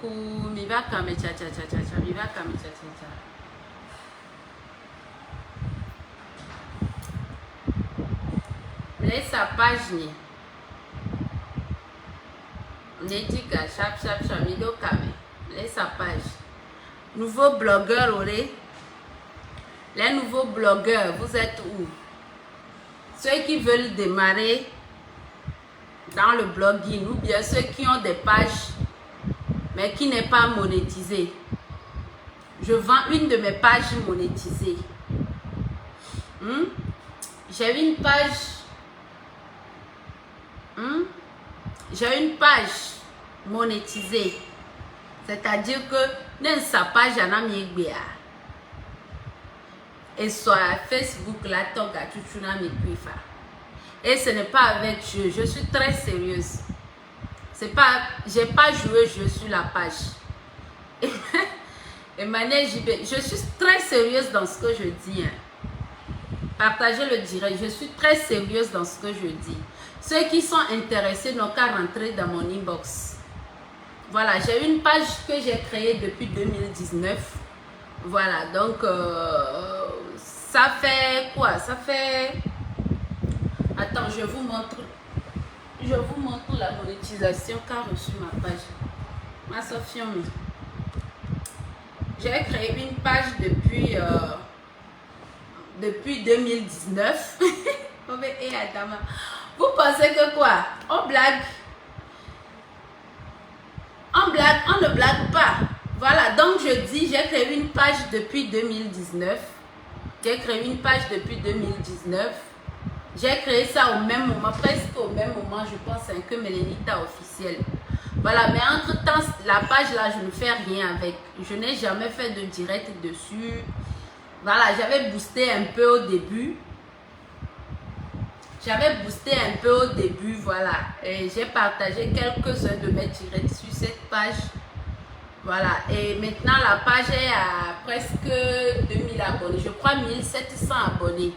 beaucoup. Mi va kame cha cha cha cha cha. Mi va kame cha cha cha. Laisse sa page ni. Nedika chap chap chap. Mi do kame. Laisse sa page. Nouveau blogueur, olé. Les nouveaux blogueurs, vous êtes où? Ceux qui veulent démarrer dans le blogging ou bien ceux qui ont des pages mais qui n'est pas monétisée. Je vends une de mes pages monétisées. J'ai une page. J'ai une page monétisée. C'est-à-dire que dans sa page, j'en ai mis bien. Et sur Facebook, là, et ce n'est pas avec jeu. Je suis très sérieuse. C'est pas, j'ai pas joué jeu sur la page. Emmanuel JB, je suis très sérieuse dans ce que je dis. Partagez le direct. Je suis très sérieuse dans ce que je dis. Ceux qui sont intéressés n'ont qu'à rentrer dans mon inbox. Voilà, j'ai une page que j'ai créée depuis 2019. Voilà, donc ça fait quoi? Ça fait... Attends, je vous montre la monétisation qu'a reçu ma page. Ma Sofiane. J'ai créé une page depuis 2019. Vous pensez que quoi? On blague? On blague, on ne blague pas. Voilà, donc je dis, j'ai créé une page depuis 2019. J'ai créé une page depuis 2019. J'ai créé ça au même moment, presque au même moment, je pense, que Mélénita officielle. Voilà, mais entre-temps, la page là, je ne fais rien avec. Je n'ai jamais fait de direct dessus. Voilà, j'avais boosté un peu au début. Voilà. Et j'ai partagé quelques-uns de mes directs sur cette page. Voilà, et maintenant la page est à presque 2000 abonnés. Je crois 1700 abonnés.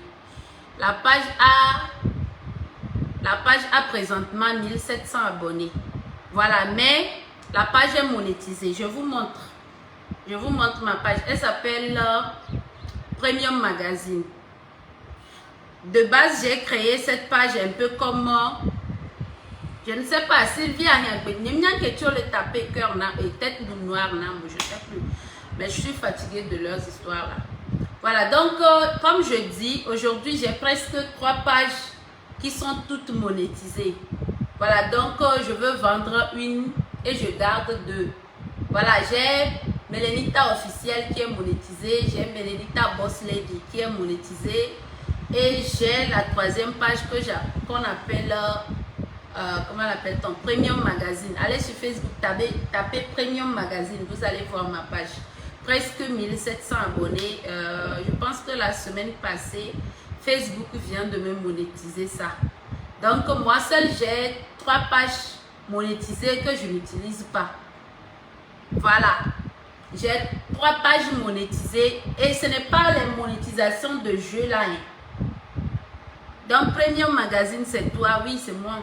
La page a présentement 1700 abonnés. Voilà, mais la page est monétisée. Je vous montre ma page. Elle s'appelle Premium Magazine. De base, j'ai créé cette page un peu comme... je ne sais pas, Sylvie a rien fait. Il y a quelque chose de taper cœur et tête noire, je ne sais plus. Mais je suis fatiguée de leurs histoires là. Voilà, donc comme je dis, aujourd'hui j'ai presque 3 pages qui sont toutes monétisées. Voilà, donc je veux vendre une et je garde 2. Voilà, j'ai Mélénita officielle qui est monétisée, j'ai Mélénita Boss Lady qui est monétisée et j'ai la 3e page qu'on appelle... comment l'appelle-t-on? Premium Magazine. Allez sur Facebook, tapez Premium Magazine, vous allez voir ma page. Presque 1700 abonnés. Je pense que la semaine passée, Facebook vient de me monétiser ça. Donc moi seule, j'ai 3 pages monétisées que je n'utilise pas. Voilà. J'ai 3 pages monétisées et ce n'est pas les monétisations de jeux là. Donc Premium Magazine, c'est toi, oui, c'est moi.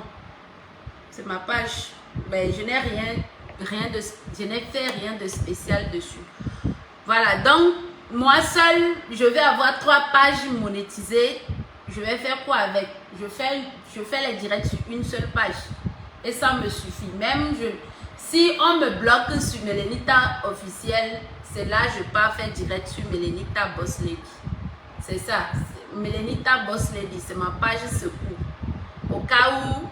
C'est ma page. Mais je n'ai je n'ai fait rien de spécial dessus. Voilà, donc moi seule, je vais avoir 3 pages monétisées. Je vais faire quoi avec? Je fais les directs sur une seule page. Et ça me suffit. Même si on me bloque sur Mélénita officielle, c'est là que je pars faire direct sur Mélénita Boss Lady. C'est ça. Mélénita Boss Lady, c'est ma page secours. Au cas où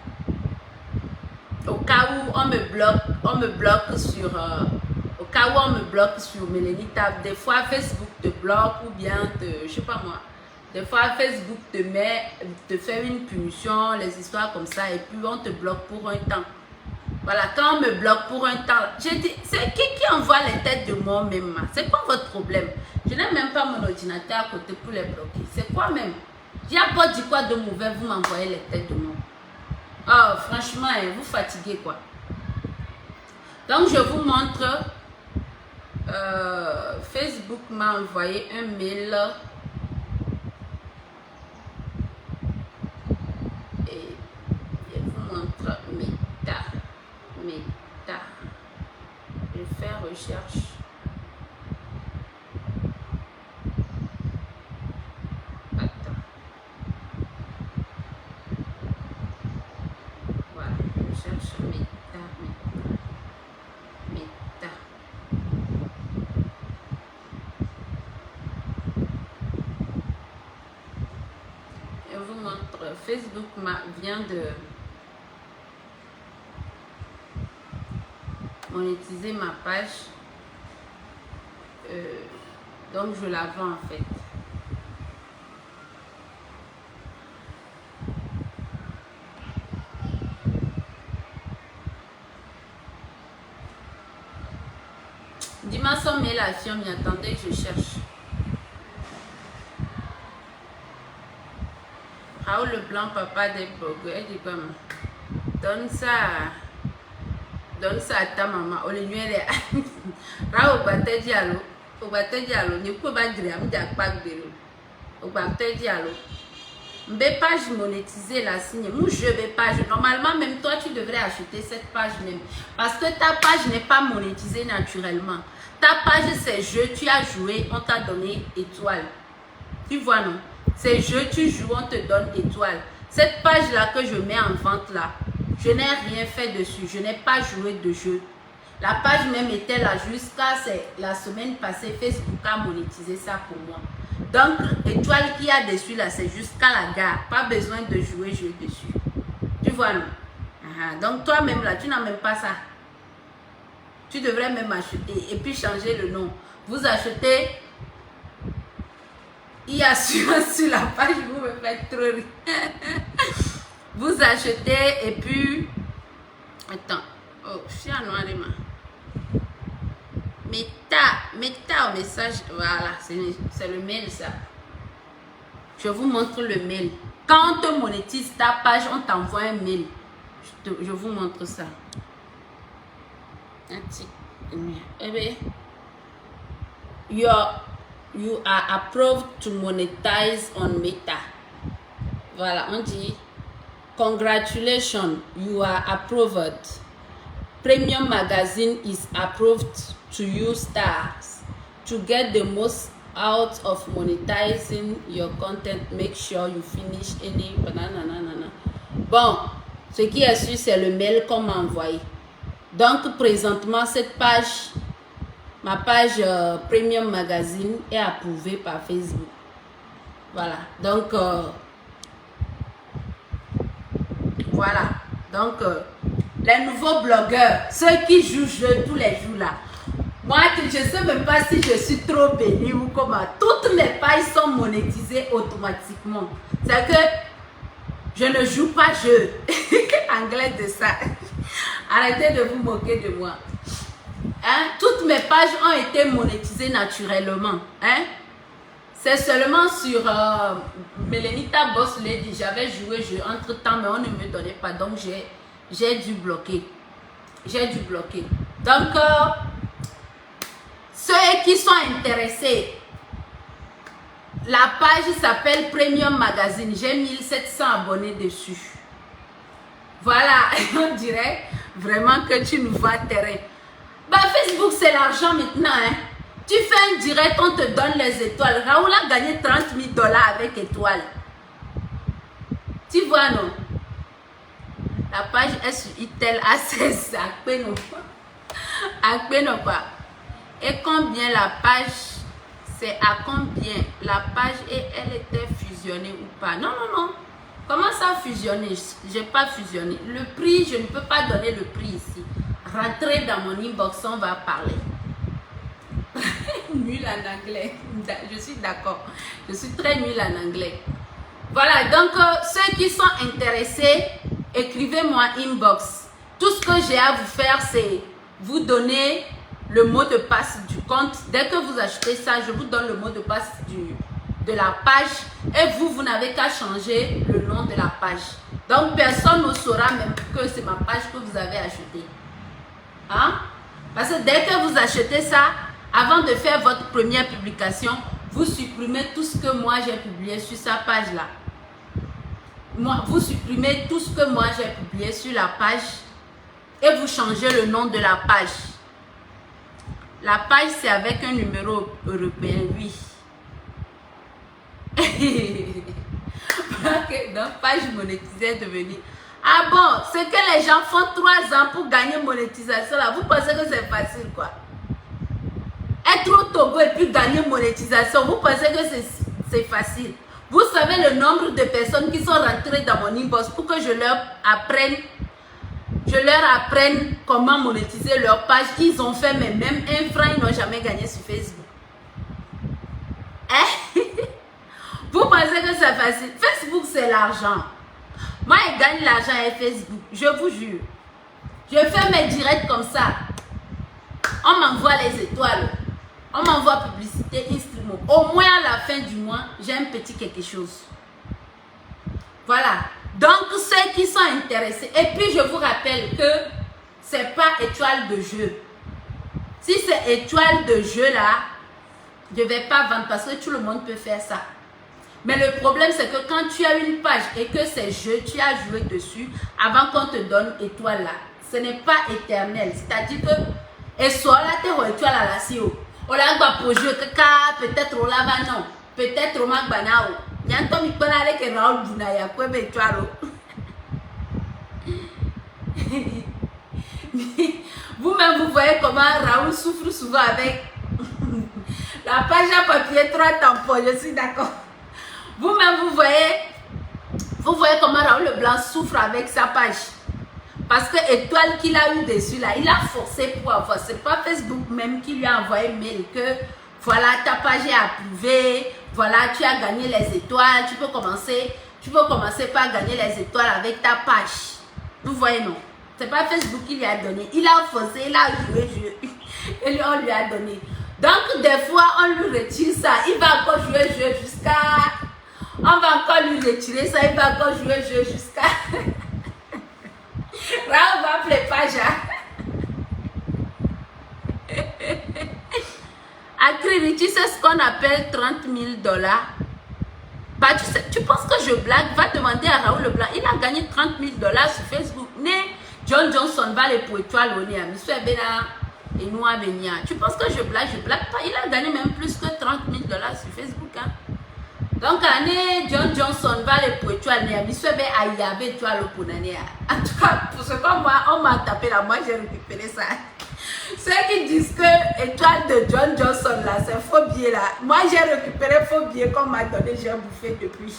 on me bloque sur au cas où on me bloque sur Mélénita, des fois Facebook te bloque ou bien je sais pas moi, des fois Facebook te fait une punition, les histoires comme ça, et puis on te bloque pour un temps. Voilà, quand on me bloque pour un temps, j'ai dit, c'est qui envoie les têtes de moi même? C'est quoi votre problème? Je n'ai même pas mon ordinateur à côté pour les bloquer. C'est quoi même? J'ai pas dit quoi de mauvais, vous m'envoyez les têtes de moi. Oh, franchement, vous fatiguez quoi. Donc, je vous montre. Facebook m'a envoyé un mail. Et je vous montre Meta. Je vais faire recherche. Attends. Voilà, je cherche Meta. Je vous montre, Facebook vient de monétiser ma page. Donc je la vends en fait. Dis-moi son mail à Fion, mais attendez, je cherche. Raoul Leblanc, papa des blogueurs, dit quoi? Donne ça à ta maman. Au lieu de Raoul Bate Diallo, au Bate Diallo, ne peut pas dire pas de au Bate Diallo. Mes pages monétisées la signe. Moi je vais page. Normalement même toi tu devrais acheter cette page même parce que ta page n'est pas monétisée naturellement. Ta page c'est jeu, tu as joué, on t'a donné étoile. Tu vois non? Ces jeux, tu joues, on te donne étoile. Cette page-là que je mets en vente là, je n'ai rien fait dessus. Je n'ai pas joué de jeu. La page même était là jusqu'à la semaine passée. Facebook a monétisé ça pour moi. Donc, étoile qu'il y a dessus là, c'est jusqu'à la gare. Pas besoin de jouer jeu dessus. Tu vois non? Donc, toi-même là, tu n'as même pas ça. Tu devrais même acheter et puis changer le nom. Vous achetez... Il y a sur la page, vous me faites trop rire. Vous achetez et puis... Attends. Oh, je suis à noir, Meta au message. Voilà, c'est le mail ça. Je vous montre le mail. Quand on te monétise ta page, on t'envoie un mail. Je vous montre ça. Eh bien, You are approved to monetize on Meta. Voilà, on dit congratulations, you are approved. Premium Magazine is approved to use stars. To get the most out of monetizing your content, make sure you finish any banana. Bon, ce qui est sûr, c'est le mail qu'on m'a envoyé. Donc, présentement, cette page... Ma page Premium Magazine est approuvée par Facebook. Voilà. Donc, voilà. Donc, les nouveaux blogueurs, ceux qui jouent jeu tous les jours là. Moi, je ne sais même pas si je suis trop bénie ou comment. Toutes mes pages sont monétisées automatiquement. C'est que je ne joue pas jeu. Anglais de ça. Arrêtez de vous moquer de moi. Hein? Toutes mes pages ont été monétisées naturellement. Hein? C'est seulement sur Melenita Boss Lady. J'avais joué jeu entre temps, mais on ne me donnait pas. Donc, j'ai dû bloquer. Donc, ceux qui sont intéressés, la page s'appelle Premium Magazine. J'ai 1700 abonnés dessus. Voilà, on dirait vraiment que tu nous vends terrain. Bah, Facebook, c'est l'argent maintenant. Hein. Tu fais un direct, on te donne les étoiles. Raoul a gagné 30 000 $ avec étoiles. Tu vois, non? La page est sur Itel A16. Et combien la page? C'est à combien la page et elle était fusionnée ou pas? Non. Comment ça fusionner? Je n'ai pas fusionné. Le prix, je ne peux pas donner le prix ici. Rentrez dans mon inbox, on va parler. Nul en anglais. Je suis d'accord. Je suis très nul en anglais. Voilà, donc ceux qui sont intéressés, écrivez-moi inbox. Tout ce que j'ai à vous faire, c'est vous donner le mot de passe du compte. Dès que vous achetez ça, je vous donne le mot de passe de la page. Et vous n'avez qu'à changer le nom de la page. Donc, personne ne saura même que c'est ma page que vous avez achetée. Hein? Parce que dès que vous achetez ça, avant de faire votre première publication, vous supprimez tout ce que moi j'ai publié sur sa page là. Vous supprimez tout ce que moi j'ai publié sur la page et vous changez le nom de la page. La page, c'est avec un numéro européen, oui. Donc, page monétisée est devenue. Ah bon, c'est que les gens font 3 ans pour gagner monétisation là. Vous pensez que c'est facile quoi? Être au Togo et puis gagner monétisation, vous pensez que c'est facile? Vous savez le nombre de personnes qui sont rentrées dans mon inbox pour que je leur apprenne comment monétiser leur page. Ils ont fait, mais même un franc, ils n'ont jamais gagné sur Facebook. Hein? Vous pensez que c'est facile? Facebook, c'est l'argent. Moi, je gagne l'argent avec Facebook. Je vous jure. Je fais mes directs comme ça. On m'envoie les étoiles. On m'envoie publicité, instrument. Au moins, à la fin du mois, j'ai un petit quelque chose. Voilà. Donc, ceux qui sont intéressés. Et puis, je vous rappelle que ce n'est pas étoile de jeu. Si c'est étoile de jeu là, je ne vais pas vendre parce que tout le monde peut faire ça. Mais le problème, c'est que quand tu as une page et que c'est jeu, tu as joué dessus avant qu'on te donne étoile là. Ce n'est pas éternel. C'est-à-dire que, et soit là, tu es étoile à la CEO. On l'a pas pour jouer, peut-être on l'a non. Peut-être on m'a banao. Il y a un temps, il peut aller que Raoul Bounaya, quoi, mais étoile. Vous-même, vous voyez comment Raoul souffre souvent avec la page à papier 3 tampons. Je suis d'accord. Vous-même, vous voyez comment Raoul Leblanc souffre avec sa page. Parce que étoile qu'il a eu dessus là, il a forcé pour avoir. C'est pas Facebook même qui lui a envoyé mail que voilà, ta page est approuvée, voilà, tu as gagné les étoiles, tu peux commencer par gagner les étoiles avec ta page. Vous voyez, non? C'est pas Facebook qui lui a donné. Il a forcé, il a joué. Et on lui a donné. Donc, des fois, on lui retire ça. Il va encore jouer jusqu'à... On va encore lui retirer ça. Il va encore jouer jusqu'à... Là, on va appeler page. Akriri, tu sais ce qu'on appelle 30 000 $? Bah, tu penses que je blague? Va demander à Raoul Leblanc. Il a gagné 30 000 $ sur Facebook. John Johnson va les pour étoile au nez. Et nous à venir. Tu penses que je blague? Je blague pas. Il a gagné même plus que 30 000 $ sur Facebook. Hein? Donc, année John Johnson va les pour étoile. En tout cas, pour ce que moi, on m'a tapé là, moi j'ai récupéré ça. Ceux qui disent que étoile de John Johnson là, c'est faux billet là. Moi j'ai récupéré faux billet qu'on m'a donné, j'ai bouffé depuis.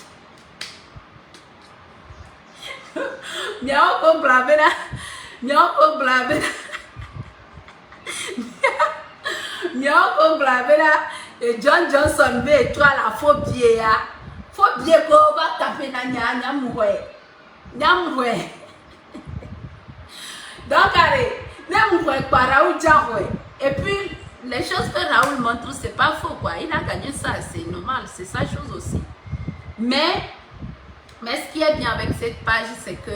Miao blabé là. Miao blabé là. Et John Johnson B étoile à faux billet là. Faux billet qu'on va taper na nyamoué. Donc allez. Et puis, les choses que Raoul montre, c'est pas faux quoi. Il a gagné ça, c'est normal, c'est sa chose aussi. Mais ce qui est bien avec cette page, c'est que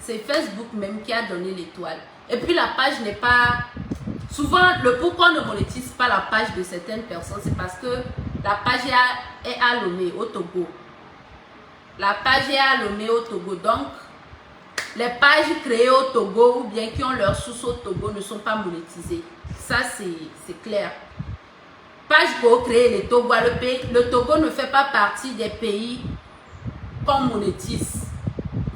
c'est Facebook même qui a donné l'étoile. Et puis la page n'est pas... Souvent, le pourquoi on ne monétise pas la page de certaines personnes, c'est parce que la page est à Lomé, au Togo. La page est à Lomé, au Togo. Donc, les pages créées au Togo ou bien qui ont leur source au Togo ne sont pas monétisées. Ça, c'est clair. Page pour créer le Togo. Le Togo ne fait pas partie des pays qu'on monétise.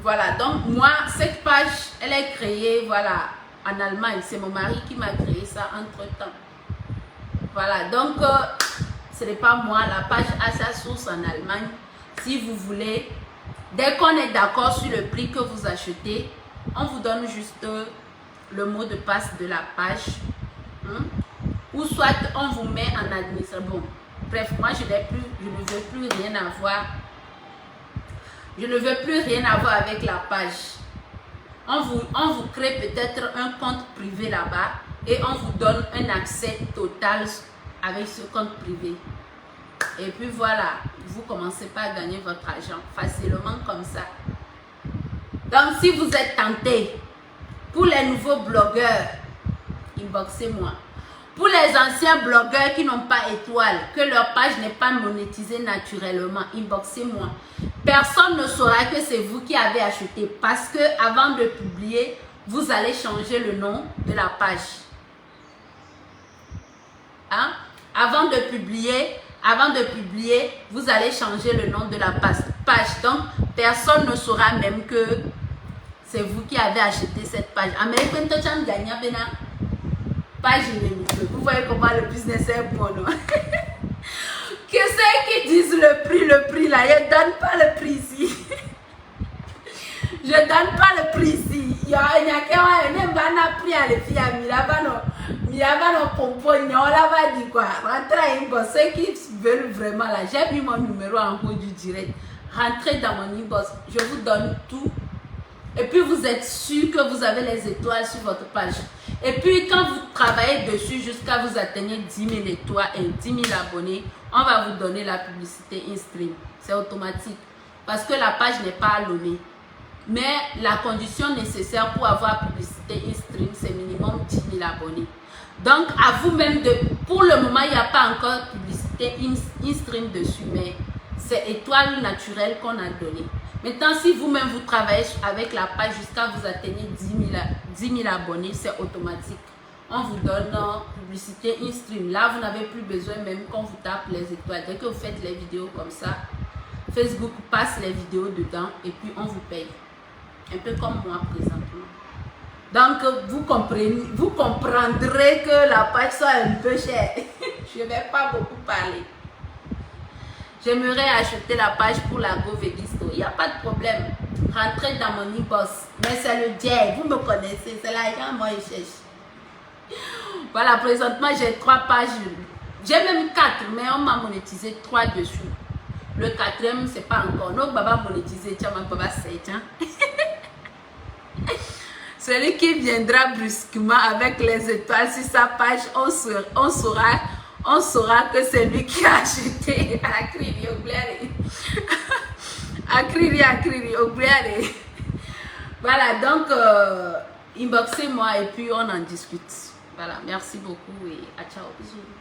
Voilà. Donc, moi, cette page, elle est créée, voilà, en Allemagne. C'est mon mari qui m'a créé ça entre-temps. Voilà. Donc, ce n'est pas moi. La page a sa source en Allemagne. Si vous voulez... Dès qu'on est d'accord sur le prix que vous achetez, on vous donne juste le mot de passe de la page. Ou soit on vous met en administration. Bon, bref, moi je ne veux plus rien avoir. Je ne veux plus rien avoir avec la page. On vous crée peut-être un compte privé là-bas et on vous donne un accès total avec ce compte privé. Et puis voilà, vous commencez pas à gagner votre argent facilement comme ça. Donc si vous êtes tenté, pour les nouveaux blogueurs, inboxez-moi. Pour les anciens blogueurs qui n'ont pas étoile, que leur page n'est pas monétisée naturellement, inboxez-moi. Personne ne saura que c'est vous qui avez acheté parce que avant de publier, vous allez changer le nom de la page. Hein? Avant de publier, vous allez changer le nom de la page. Donc, personne ne saura même que c'est vous qui avez acheté cette page. Vous voyez comment le business est bon, non? Que ceux qui disent le prix là, je ne donne pas le prix ici. Je ne donne pas le prix ici. Il y a même un prix à les filles à Miravano Pomponio, là va dire quoi? Rentrez inbox. Ceux qui veulent vraiment là, j'ai mis mon numéro en haut du direct. Rentrez dans mon inbox. Je vous donne tout. Et puis vous êtes sûr que vous avez les étoiles sur votre page. Et puis quand vous travaillez dessus jusqu'à vous atteindre 10 000 étoiles et 10 000 abonnés, on va vous donner la publicité in-stream. C'est automatique. Parce que la page n'est pas allumée. Mais la condition nécessaire pour avoir publicité in-stream, c'est minimum 10 000 abonnés. Donc à vous-même, pour le moment, il n'y a pas encore publicité in-stream dessus, mais c'est étoile naturelle qu'on a donné. Maintenant, si vous-même vous travaillez avec la page jusqu'à vous atteindre 10 000 abonnés, c'est automatique. On vous donne publicité in-stream. Là, vous n'avez plus besoin même qu'on vous tape les étoiles. Dès que vous faites les vidéos comme ça, Facebook passe les vidéos dedans et puis on vous paye. Un peu comme moi présentement. Donc, vous comprendrez que la page soit un peu chère. Je ne vais pas beaucoup parler. J'aimerais acheter la page pour la GoVegisto. Il n'y a pas de problème. Rentrez dans mon inbox. Mais c'est le diable. Vous me connaissez. C'est l'argent, moi, je cherche. Voilà, présentement, j'ai 3 pages. J'ai même 4, mais on m'a monétisé 3 dessus. Le 4e, c'est pas encore. Donc, Baba monétisé. Tiens, Baba, c'est tiens. Celui qui viendra brusquement avec les étoiles sur sa page, on saura que c'est lui qui a acheté. Voilà, donc inboxez-moi et puis on en discute. Voilà, merci beaucoup et à ciao, bisous.